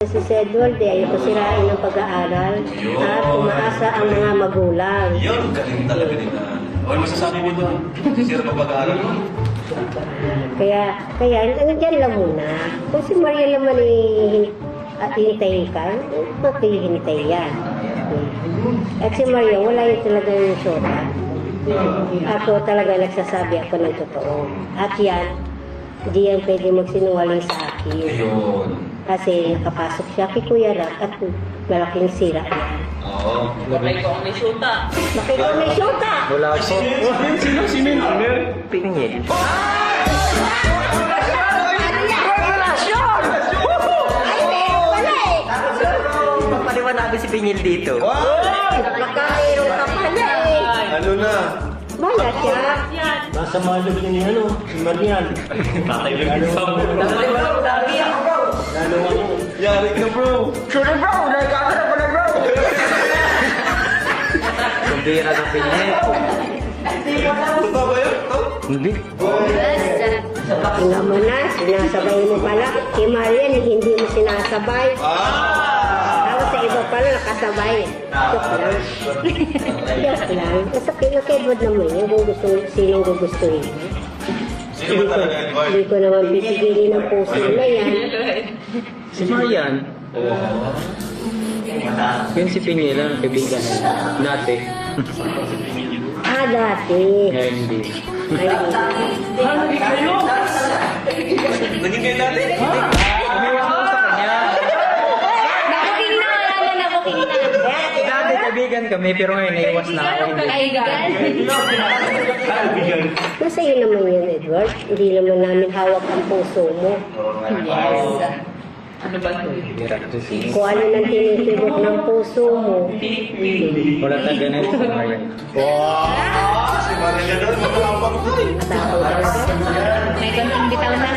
Si Edward, ayaw ko sirain ng pag-aaral at umaasa ang mga magulang. Yun, galing talaga nila. Ano masasabi mo doon? Sira pa pag-aaral mo? Kaya, dyan lang muna. Kung si Maria naman hinitayin ka, bakit hinitayin yan? At si Maria, wala yun talaga yung syota. Ako talaga nagsasabi ako ng totoo. At yan, hindi yan pwede magsinungaling sa akin. Ayun. Kasi nakapasok siya kay Kuya Rat at malaking sira yan. Oo. Bakit ko may syuta? Bakit ko may syota? Wala po. Sino? Sino yung owner? Pingin. Magpaliwanagin si Pingil dito. Magkakaroon ka pala eh. Ano na? Bayad siya. Nasa malog niya ni si Marian. Tatay lang yung sabi. Lalo ako. Yari ka bro. Sorry bro, nagkakala ko na bro. Kumbira ng Pingil. Totoo ba yun? Hindi. Tingnan mo na, sinasabay mo pala. Si Marian, hindi mo sinasabay. Tapos sa iba pala, nakasabay. Joke lang. Joke lang. Basta pinakidwad naman yun kung sinong gugustuhin. Sino ba talaga, Edward? Hindi ko naman bibigilin ng puso na yan. Si Marian. Yun si Pingil, ang kaibigan. Dati. Dati. Ngayon hindi. Ay, Naging kayo dati? Umiwas ako sa kanya. Nakating na, wala na nakating na. Dati kaibigan kami, pero ngayon naiwas na ako. Nasa iyo naman yan, Edward. Hindi naman namin hawak ang puso mo. Ano ba ito? Hirap to si. Kung ano nang tinitibok ng puso mo. Wala na ganun si Marian. Si Maria doon, makakapag-toy. At ako talaga. May konting bitaw na.